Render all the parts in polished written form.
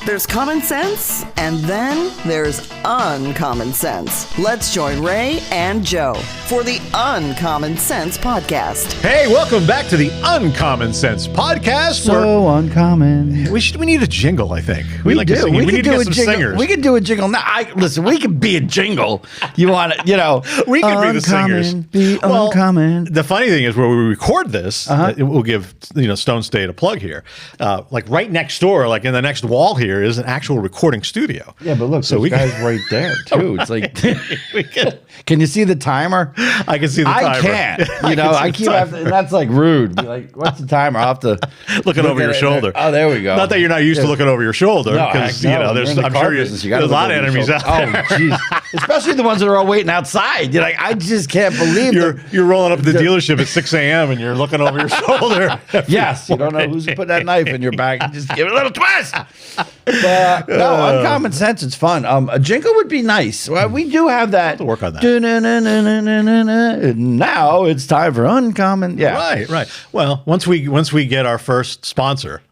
There's common sense, and then there's uncommon sense. Let's join Ray and Joe for the Uncommon Sense Podcast. Hey, welcome back to the Uncommon Sense Podcast. So uncommon. We need a jingle, I think. We like to do. sing. We need to could do get a some jingle. singers. We could do a jingle. Now, listen, we could be a jingle. You want it, We could be the singers. Be uncommon. The funny thing is, where we record this, we'll give Stone State a plug here. Like right next door, like in the next wall here, is an actual recording studio. Yeah, but look, so guy's right there too. It's like, can you see the timer? I can see the timer. I can't. I keep having, and that's like rude. Be like, what's the timer? I'll have to looking over your shoulder. Oh, there we go. Not that you're not used to looking over your shoulder, because there's I'm sure there's a lot of enemies out there. Oh, jeez. Especially the ones that are all waiting outside. You're like, I just can't believe you're rolling up to the dealership at 6 a.m. and you're looking over your shoulder. Yes, you don't know who's put that knife in your back. And just give it a little twist. But no, uncommon sense. It's fun. A jingle would be nice. Well, we do have that. To work on that. Now it's time for uncommon. Yeah, right. Well, once we get our first sponsor,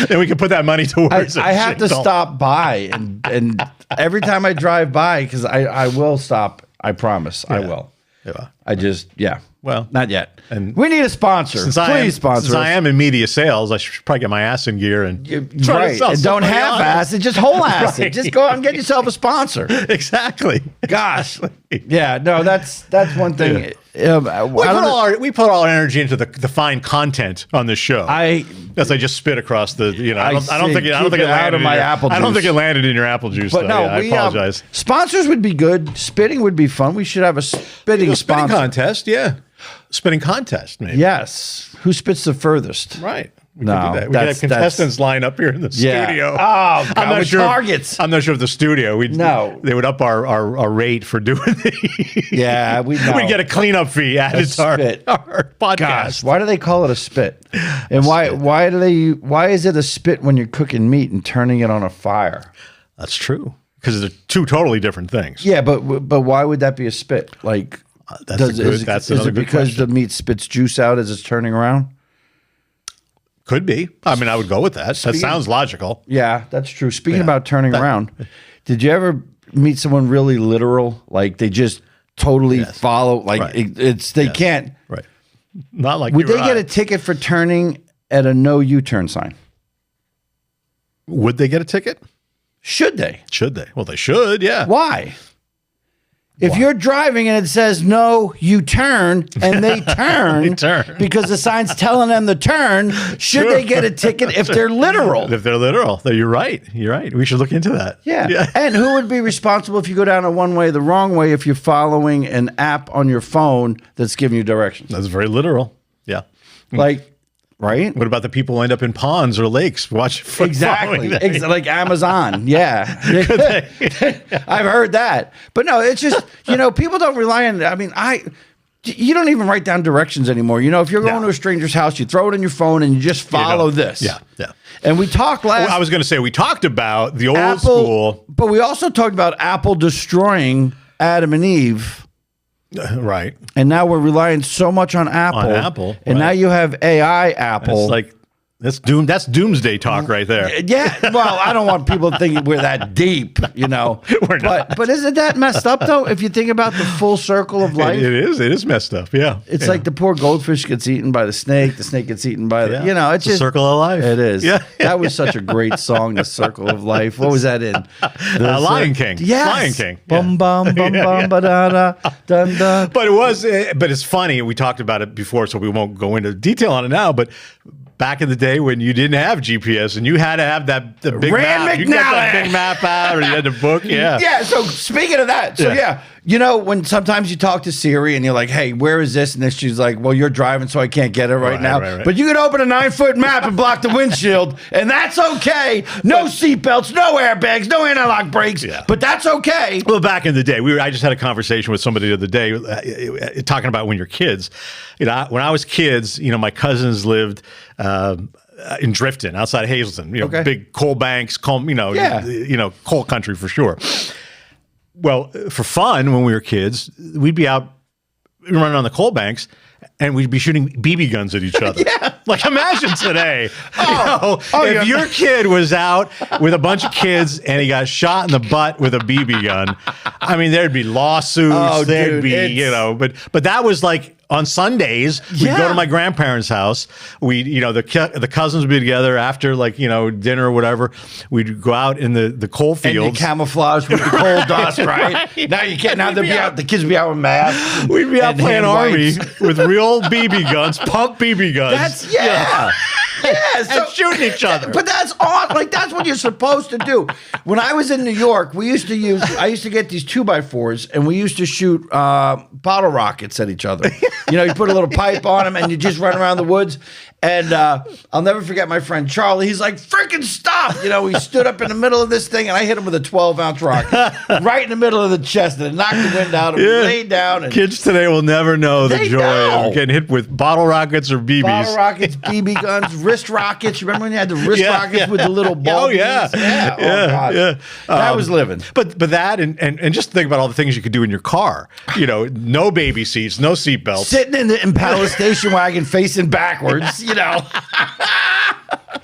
then we can put that money towards it. I have to stop by and every time I drive by, because I will stop. I promise. I will. Yeah. I just Well, not yet. And we need a sponsor. Please sponsor us. Since I am in media sales, I should probably get my ass in gear and try to sell and don't half-ass it, just whole-ass it. Just go out and get yourself a sponsor. Exactly. Gosh. Yeah, no, that's one thing. Yeah. We put all our energy into the fine content on this show. As I just spit across the, I don't think it landed in my apple juice. I don't think it landed in your apple juice. But I apologize. Sponsors would be good. Spitting would be fun. We should have a spitting sponsor. Contest, yeah. Spitting contest, maybe. Yes. Who spits the furthest? Right. We could do that. We could have contestants line up here in the studio. Oh, God, I'm not sure targets. I'm not sure if the studio. They would up our rate for doing these. Yeah, we'd get a cleanup fee added to our podcast. Gosh, why do they call it a spit? And why is it a spit when you're cooking meat and turning it on a fire? That's true, because they're two totally different things. Yeah, but why would that be a spit? Like, is it because the meat spits juice out as it's turning around? Could be. I mean, I would go with that. That sounds logical. Yeah, that's true. Speaking about turning around, did you ever meet someone really literal? Like they just totally follow. Like they can't. Right. Not like. Would they get a ticket for turning at a no U-turn sign? Would they get a ticket? Should they? Should they? Well, they should. Yeah. Why? If you're driving and it says no, you turn, and they turn, because the sign's telling them to turn, should they get a ticket if they're literal? If they're literal, you're right. You're right. We should look into that. Yeah. And who would be responsible if you go down a one-way the wrong way if you're following an app on your phone that's giving you directions? That's very literal. Yeah. Like, right? What about the people who end up in ponds or lakes watching? Exactly. Like Amazon. Yeah. I've heard that. But no, it's just, people don't rely on it. I mean, you don't even write down directions anymore. If you're going to a stranger's house, you throw it in your phone and you just follow this. Yeah. Yeah. And we talked I was going to say, we talked about the old school. But we also talked about Apple destroying Adam and Eve. Right. And now we're relying so much on Apple. And now you have AI Apple. It's like, that's doomsday talk right there. Yeah. Well, I don't want people thinking we're that deep, We're not. But isn't that messed up, though, if you think about the full circle of life? It is messed up, yeah. It's like the poor goldfish gets eaten by the snake gets eaten by it's just... Circle of Life. It is. Yeah. That was such a great song, The Circle of Life. What was that in? Lion King. Yes. Lion King. Bum, bum, bum, bum, ba-da-da, dun, dun. But it's funny, we talked about it before, so we won't go into detail on it now, but back in the day when you didn't have GPS and you had to have the big Rand map. McNally. You got that big map out or you had the book. Yeah. Yeah. So speaking of that, when sometimes you talk to Siri and you're like, hey, where is this? And then she's like, well, you're driving, so I can't get it right now. Right. But you can open a 9-foot map and block the windshield, and that's okay. No seatbelts, no airbags, no anti-lock brakes, but that's okay. Well, back in the day, I just had a conversation with somebody the other day talking about when you're kids. When I was kids, my cousins lived in Drifton, outside of Hazleton. Big coal banks, coal country for sure. Well, for fun, when we were kids, we'd be out running on the coal banks, and we'd be shooting BB guns at each other. Yeah. Like, imagine today, if your kid was out with a bunch of kids and he got shot in the butt with a BB gun, I mean, there'd be lawsuits. There'd be, but that was like on Sundays, we'd go to my grandparents' house. The cousins would be together after dinner or whatever. We'd go out in the coal fields. And camouflage with the coal dust, right? Now you can't. Now the kids would be out with masks. We'd be out playing army with real BB guns, pump BB guns. Yeah. And shooting each other. But that's odd. Like, that's what you're supposed to do. When I was in New York, I used to get these 2x4s, and we used to shoot bottle rockets at each other. You put a little pipe on them, and you just run around the woods. And I'll never forget my friend Charlie. He's like, freaking stop. He stood up in the middle of this thing, and I hit him with a 12-ounce rocket right in the middle of the chest, and it knocked the wind out, and we laid down. And kids today will never know the joy of getting hit with bottle rockets or BBs. Bottle rockets, BB guns, wrist rockets. You remember when you had the wrist rockets with the little ball? Oh, yeah. Oh, God. That was living. But that, and just think about all the things you could do in your car. No baby seats, no seat belts. Sitting in the Impala station wagon facing backwards,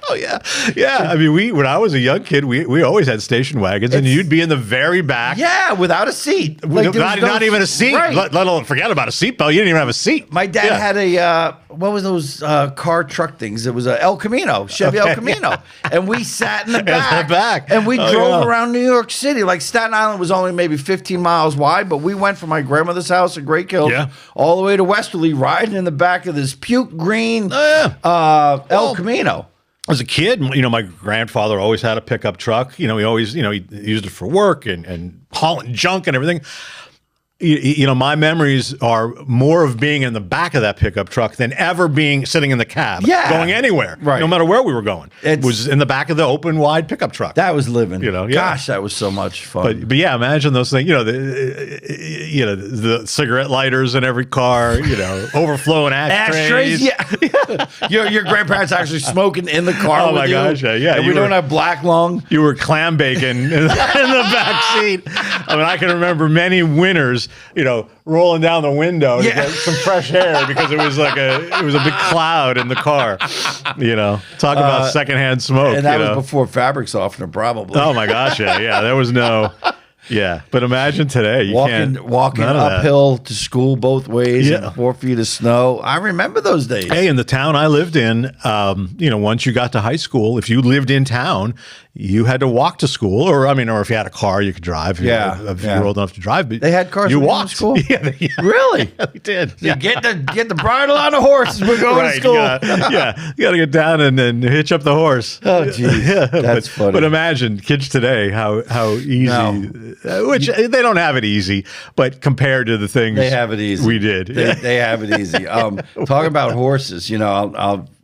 Oh yeah, yeah. I mean, when I was a young kid, we always had station wagons, and you'd be in the very back. Yeah, without a seat. Not even a seat. Right. Let alone forget about a seatbelt. You didn't even have a seat. My dad had a what was those car truck things? It was a El Camino, Chevy El Camino, and we sat in the back. And we drove around New York City. Like, Staten Island was only maybe 15 miles wide, but we went from my grandmother's house in Great Kills all the way to Westerly, riding in the back of this puke green El Camino. As a kid, my grandfather always had a pickup truck. He always, he used it for work and hauling junk and everything. My memories are more of being in the back of that pickup truck than ever being sitting in the cab, going anywhere, right? No matter where we were going. It was in the back of the open, wide pickup truck. That was living. Gosh, that was so much fun. But yeah, imagine those things. The cigarette lighters in every car. Overflowing ashtrays. Yeah. your grandparents actually smoking in the car. Oh my gosh, yeah. And we don't have black lung. You were clam bacon in the back seat. I mean, I can remember many winters. Rolling down the window to get some fresh air because it was a big cloud in the car. Talk about secondhand smoke. And that was before fabric softener, probably. Oh my gosh, yeah. There was no. Yeah, but imagine today, walking uphill to school both ways in 4 feet of snow. I remember those days. Hey, in the town I lived in, once you got to high school, if you lived in town, you had to walk to school, or if you had a car, you could drive. If you were old enough to drive, but they had cars. You walked to school. Really? Yeah, we did. So get the bridle on the horse. We're going to school. You got to get down and then hitch up the horse. Oh, geez, that's funny. But imagine kids today how easy. Which they don't have it easy, but compared to the things they have it easy. We did. They have it easy. Talking about horses,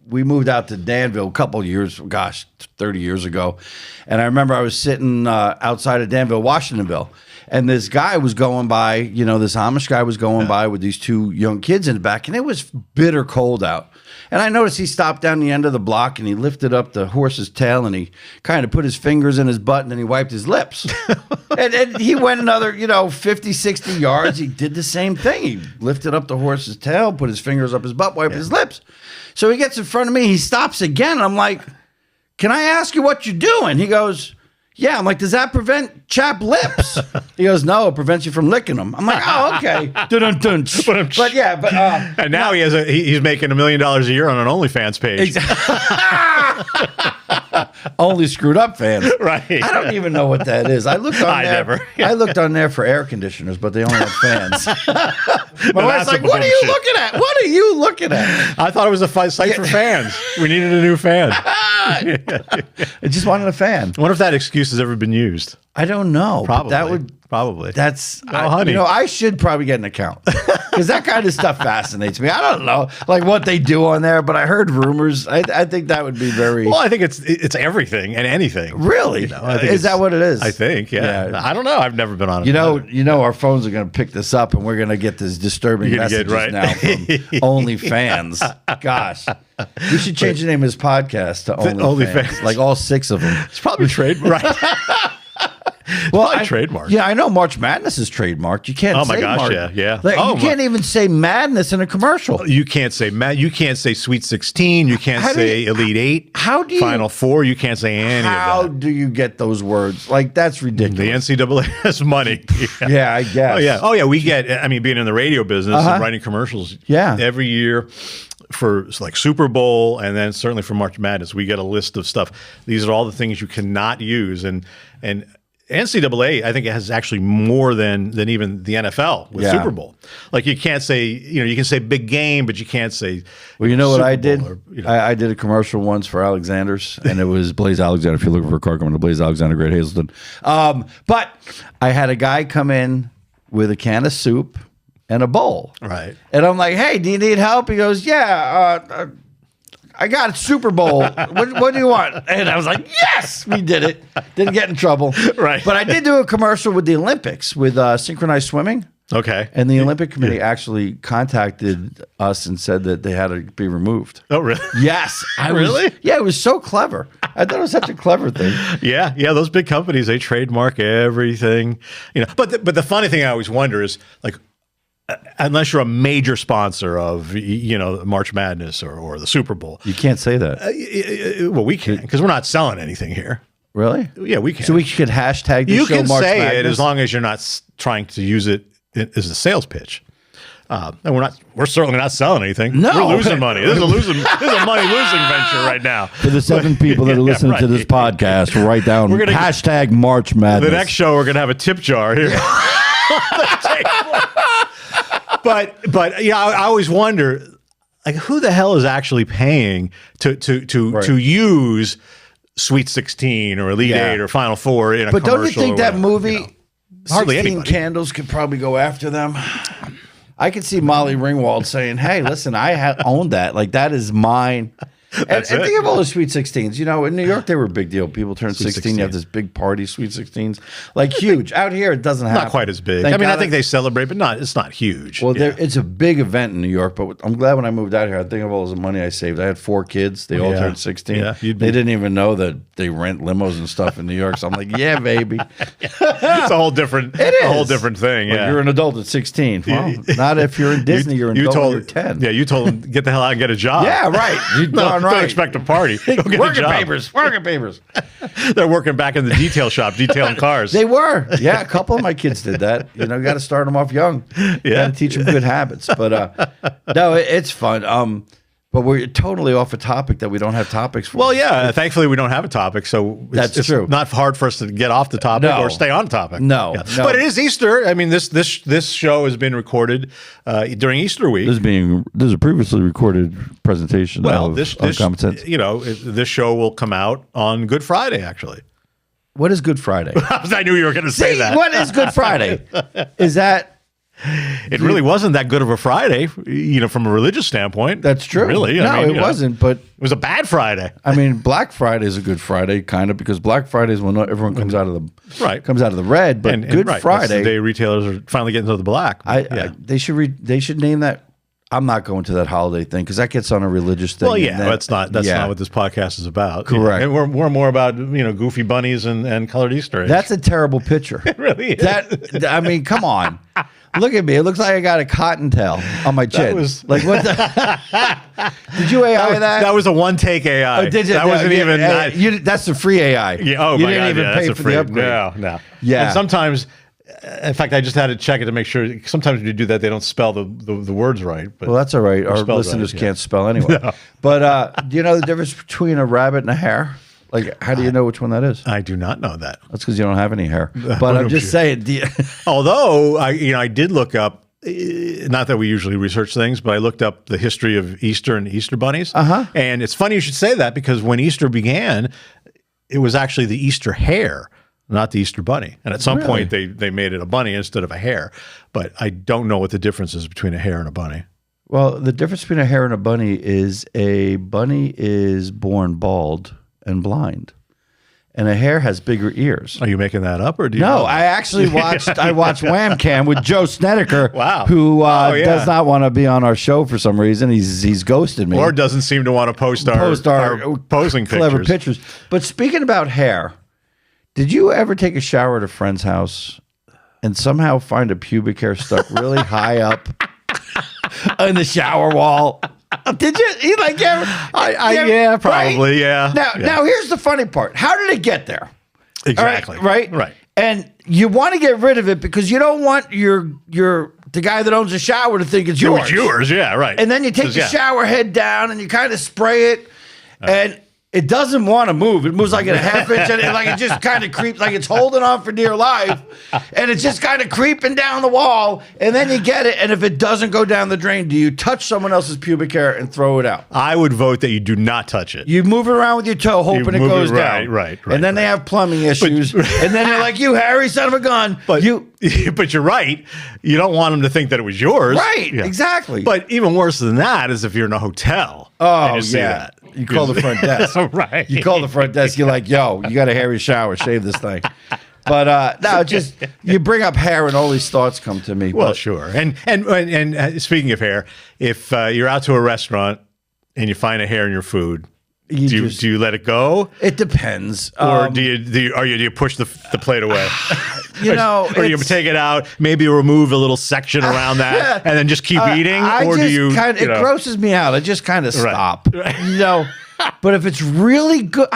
we moved out to Danville a couple years, 30 years ago. And I remember I was sitting outside of Danville, Washingtonville, and this guy was going by, this Amish guy was going by with these two young kids in the back, and it was bitter cold out. And I noticed he stopped down the end of the block, and he lifted up the horse's tail, and he kind of put his fingers in his butt, and then he wiped his lips. and he went another, 50, 60 yards. He did the same thing. He lifted up the horse's tail, put his fingers up his butt, wiped his lips. So he gets in front of me. He stops again. And I'm like, can I ask you what you're doing? He goes, yeah. I'm like, does that prevent chapped lips? He goes, no, it prevents you from licking them. I'm like, oh, okay. Dun-dun-dun. But yeah, and now he's making $1 million a year on an OnlyFans page. Exactly. Only screwed up fans. Right. I don't even know what that is. I looked on there. I looked on there for air conditioners, but they only have fans. My wife's like, what are you looking at? What are you looking at? I thought it was a site for fans. We needed a new fan. I just wanted a fan. I wonder if that excuse has ever been used. I don't know. Probably. That's, honey. I should probably get an account because that kind of stuff fascinates me. I don't know like what they do on there, but I heard rumors. I think that would be very. Well, I think it's everything and anything. Really? Is that what it is? I think. Yeah. I don't know. I've never been on it. Our phones are going to pick this up, and we're going to get this disturbing messages now from OnlyFans. Gosh. We should change the name of this podcast to OnlyFans. Like all 6 of them. It's probably trade right. Well, trademark. Yeah, I know March Madness is trademarked. You can't. Oh my say gosh, March. yeah. Like, you can't even say Madness in a commercial. You can't say You can't say Sweet 16. You can't say Elite 8. How do you Final Four? You can't say any of that. How do you get those words? Like, that's ridiculous. The NCAA has money. Yeah, I guess. Oh yeah. We get. I mean, being in the radio business and writing commercials. Yeah. Every year. For like Super Bowl and then certainly for March Madness, we get a list of stuff. These are all the things you cannot use, and NCAA I think it has actually more than even the NFL with Super Bowl. Like you can't say you can say big game, but you can't say. Well, you know what Super I did? Bowl or, I did a commercial once for Alexander's, and it was Blaze Alexander. If you're looking for a car, come to Blaze Alexander, Great Hazelton. But I had a guy come in with a can of soup and a bowl. Right. And I'm like, hey, do you need help? He goes, yeah, I got a Super Bowl. What do you want? And I was like, yes, we did it. Didn't get in trouble. Right. But I did do a commercial with the Olympics with synchronized swimming. Okay. And the Olympic Committee actually contacted us and said that they had to be removed. Oh, really? Yes. Really? Yeah, it was so clever. I thought it was such a clever thing. Yeah. Those big companies, they trademark everything. But the funny thing I always wonder is like, unless you're a major sponsor of March Madness or the Super Bowl, you can't say that. Well, we can because we're not selling anything here. Really? Yeah, we can. So we could hashtag the you show can March say Madness? it as long as you're not trying to use it as a sales pitch. And we're certainly not selling anything. No. We're losing money. This is a money losing venture right now. For the 7 people that are listening to this podcast, write down hashtag March Madness. The next show, we're going to have a tip jar here. But I always wonder, like, who the hell is actually paying to use Sweet 16 or Elite 8 or Final Four in a commercial? But don't you think that movie, hardly 16 anybody. Candles, could probably go after them? I could see Molly Ringwald saying, hey, listen, I own that. Like, that is mine. And think of all the Sweet 16s. In New York, they were a big deal. People turn 16. You have this big party, Sweet 16s. Like, huge. Out here, it doesn't happen. Not quite as big. Thank God. I think they celebrate, but it's not huge. Well, it's a big event in New York, but I'm glad when I moved out here, I think of all the money I saved. I had 4 kids. They all turned 16. Yeah, they didn't even know that they rent limos and stuff in New York. So I'm like, yeah, baby. It's a whole different thing. Well, yeah. you're an adult at 16. Well, not if you're in Disney, you're an adult when you're 10. Yeah, you told them, get the hell out and get a job. Yeah, right. You're darn right. Don't expect a party. Working papers. They're working back in the detail shop, detailing cars. They were. Yeah, a couple of my kids did that. Got to start them off young. Yeah. Got to teach them good habits. But no, it's fun. But we're totally off a topic that we don't have topics for. Well, yeah. Thankfully, we don't have a topic, so it's true. not hard for us to get off the topic or stay on topic. No, no. But it is Easter. I mean, this show has been recorded during Easter week. This is a previously recorded presentation. Of Common Sense. This show will come out on Good Friday. Actually, what is Good Friday? I knew you were going to say that. What is Good Friday? Is that? It really wasn't that good of a Friday, from a religious standpoint. That's true. Really? No, it wasn't, but... It was a bad Friday. I mean, Black Friday is a good Friday, kind of, because Black Friday is when everyone comes out of the red, but Good Friday... That's the day retailers are finally getting to the black. They should name that... I'm not going to that holiday thing, because that gets on a religious thing. Well, yeah, that's not what this podcast is about. Correct. And we're more about, goofy bunnies and colored Easter eggs. That's a terrible picture. It really is. I mean, come on. Look at me. It looks like I got a cottontail on my chin. Like what? Did you AI that? That was a one-take AI. Oh, did you? That wasn't even. That's the free AI. Yeah, you didn't even pay for the upgrade. No. Yeah. And sometimes, in fact, I just had to check it to make sure. Sometimes when you do that, they don't spell the words right. But well, that's all right. Our listeners can't spell anyway. No. But do you know the difference between a rabbit and a hare? Like, how do you know which one that is? I do not know that. That's because you don't have any hair. But I'm just saying. Although I did look up. Not that we usually research things, but I looked up the history of Easter and Easter bunnies. And it's funny you should say that, because when Easter began, it was actually the Easter hare, not the Easter bunny. And at some point, they made it a bunny instead of a hare. But I don't know what the difference is between a hare and a bunny. Well, the difference between a hare and a bunny is born bald and blind, and a hare has bigger ears. Are you making that up, or do you? No, I actually watched. I watched Wham Cam with Joe Snedeker. Wow, who does not want to be on our show for some reason. He's ghosted me, or doesn't seem to want to post our posing clever pictures. But speaking about hair, Did you ever take a shower at a friend's house and somehow find a pubic hair stuck really high up in the shower wall? Did you? Yeah, probably. Right? Yeah. Now here's the funny part. How did it get there? Exactly. Right. And you want to get rid of it because you don't want the guy that owns the shower to think it's yours. It's yours. Yeah. Right. And then you take the shower head down and you kind of spray it, and it doesn't want to move. It moves like at a half inch, and it just kind of creeps, like it's holding on for dear life, and it's just kind of creeping down the wall. And then you get it, and if it doesn't go down the drain, do you touch someone else's pubic hair and throw it out? I would vote that you do not touch it. You move it around with your toe, hoping it goes down. Right. And then they have plumbing issues, and then they're like, "You Harry, son of a gun!" But you're right. You don't want them to think that it was yours. Right. Yeah. Exactly. But even worse than that is if you're in a hotel. Oh, and you see that. You call the front desk. Right. You call the front desk. You're like, yo, you got a hairy shower. Shave this thing. But no, just you bring up hair and all these thoughts come to me. Well, sure. And speaking of hair, if you're out to a restaurant and you find a hair in your food, do you let it go? It depends. Or do you push the plate away? Or you take it out, maybe remove a little section around that, and then just keep eating? It grosses me out. I just kind of stop. Right. But if it's really good,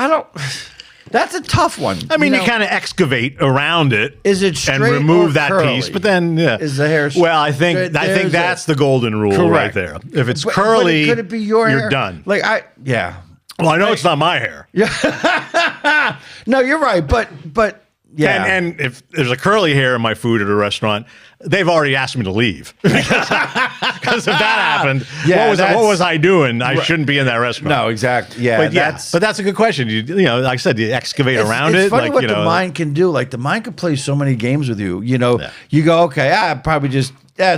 that's a tough one. I mean, you kind of excavate around it. Is it straight and remove or that curly? Piece? But then, is the hair? Well, I think that's the golden rule right there. If it's curly, could it be your hair? You're done. Well, I know it's not my hair. Yeah. No, you're right. But yeah. And if there's a curly hair in my food at a restaurant, they've already asked me to leave because if that happened, what was I doing? I shouldn't be in that restaurant. No, exactly. Yeah, but that's a good question. You like I said, you excavate around it. It's funny what the mind can do. Like the mind can play so many games with you. You go, okay, it's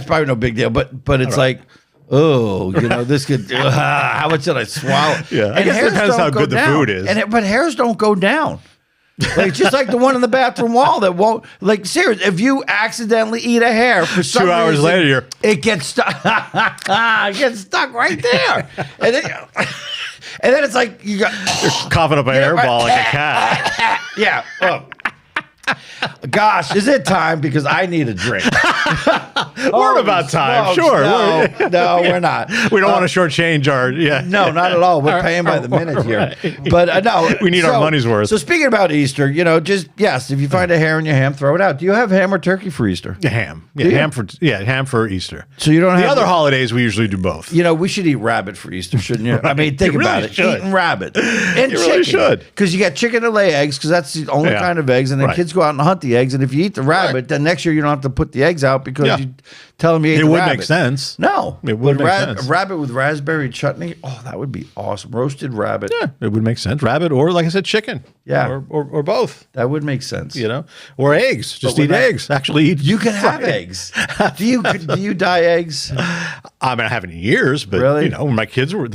probably no big deal. But it's like, oh, this could. How much did I swallow? Yeah, I guess it depends how good the food is. But hairs don't go down. Like just like the one in the bathroom wall that won't. Like seriously, if you accidentally eat a hair for some 2 hours reason, later, it gets stuck. It gets stuck right there, and then it's like you're coughing up a hairball like a cat. Yeah. Oh. Gosh, is it time? Because I need a drink. We're about time. Smokes. Sure. No, we're not. We don't want to shortchange our. Yeah. No, not at all. We're paying by the minute here. Right. But no, we need our money's worth. So speaking about Easter, if you find a hair in your ham, throw it out. Do you have ham or turkey for Easter? Ham. Yeah, ham for Easter. So you don't have the other holidays. We usually do both. We should eat rabbit for Easter, shouldn't you? Right. I mean, think about it. Eating rabbit and you chicken. Really should, because you got chicken to lay eggs because that's the only kind of eggs, and then kids go out and hunt the eggs. And if you eat the rabbit, then next year you don't have to put the eggs out because you tell them you ate the rabbit. It would make sense. No. It would make sense. Rabbit with raspberry chutney. Oh, that would be awesome. Roasted rabbit. Yeah, it would make sense. Rabbit or, like I said, chicken. Yeah. Or both. That would make sense. Or eggs. Just eat eggs. Actually eat. You can have eggs. Do you dye eggs? I mean, I haven't in years, but really? When the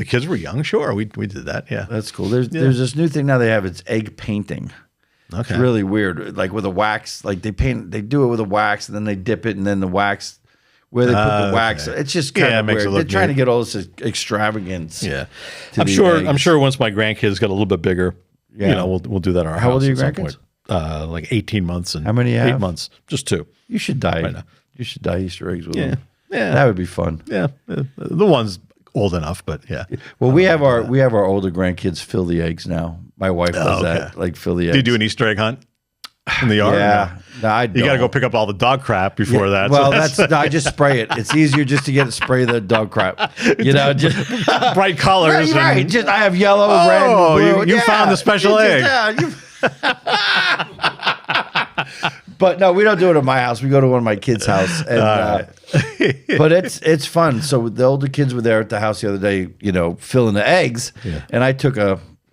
kids were young, sure, we did that. Yeah. That's cool. There's this new thing now they have. It's egg painting. Okay. It's really weird. Like with a wax, like they do it with a wax and then they dip it and then the wax where they put the wax. It's just kind of weird. They're trying to get all this extravagance. Yeah. I'm sure once my grandkids get a little bit bigger, we'll do that in our house. How old are your grandkids? Like 18 months and how many you have? 8 months. Just 2. You should dye. You should dye Easter eggs with them. Yeah. That would be fun. Yeah. The one's old enough, but yeah. Well, we have our older grandkids fill the eggs now. My wife does that, like fill the eggs. Do you do an Easter egg hunt in the yard? Yeah. No, I don't. You got to go pick up all the dog crap before that. Well, I just spray it. It's easier just to spray the dog crap. Just bright colors. Right. Just I have yellow, red, blue. You found the special egg. But no, we don't do it at my house. We go to one of my kids' house, and but it's fun. So the older kids were there at the house the other day, filling the eggs, and I took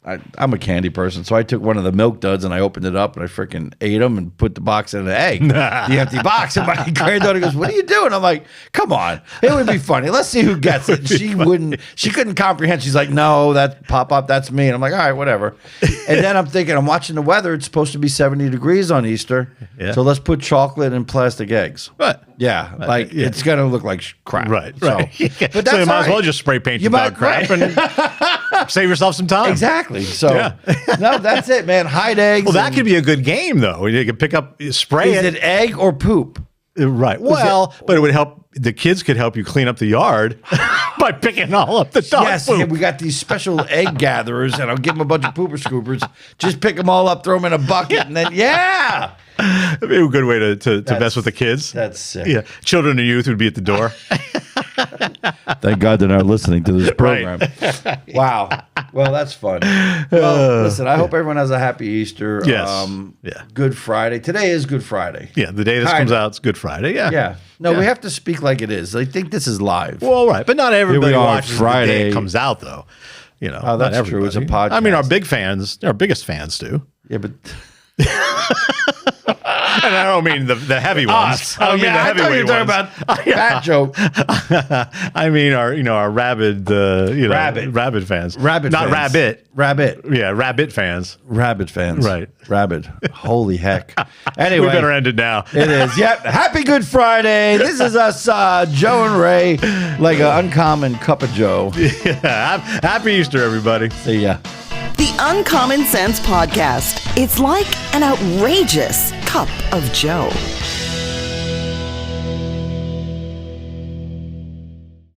I'm a candy person, so I took one of the Milk Duds and I opened it up and I freaking ate them and put the box in the egg, the empty box. And my granddaughter goes, "What are you doing?" I'm like, "Come on, it would be funny. Let's see who gets it." She couldn't comprehend. She's like, "No, that pop-up, that's me." And I'm like, "All right, whatever." And then I'm thinking, I'm watching the weather. It's supposed to be 70 degrees on Easter, so let's put chocolate and plastic eggs. What? Yeah, like it's gonna look like crap. Right. So, Right. but that's so you might as well all right. just spray paint You the dog might- crap and save yourself some time. Exactly. So Yeah. no, that's it, man. Hide eggs. Well, that and- could be a good game though. You could pick up, spray Is it egg or poop? Right. Well, but it would help. The kids could help you clean up the yard by picking all up the dog Yes, poop. we got these special egg gatherers, and I'll give them a bunch of pooper scoopers. Just pick them all up, throw them in a bucket, and then That'd be a good way to mess with the kids. that's sick. Yeah. Children and youth would be at the door. Thank God they're not listening to this Right. program. Wow. Well, that's fun. Well, listen, I hope everyone has a happy Easter. Yes. Yeah. Good Friday. Today is Good Friday. Yeah. The day this Kind comes of. out, it's Good Friday. Yeah. Yeah. No, Yeah. we have to speak like it is. I think this is live. Well, right. But not everybody are, watches the day Friday. it comes out, though. You know, Oh, that's not true. It's a everybody. I mean, our podcast. big fans, our biggest fans do. Yeah, but And I don't mean the heavy ones. I don't mean the I thought you were heavyweight talking ones. about fat joke. I mean our rabid rabid fans. Rabbit not fans. rabbit. Rabbit. Yeah, rabbit fans. Rabbit fans. Right. Rabbit. Holy heck. Anyway. We better end it now. It is. Yep. Happy Good Friday. This is us, Joe and Ray, like an uncommon cup of Joe. Yeah, happy Easter, everybody. See ya. The Uncommon Sense Podcast. It's like an outrageous cup of Joe.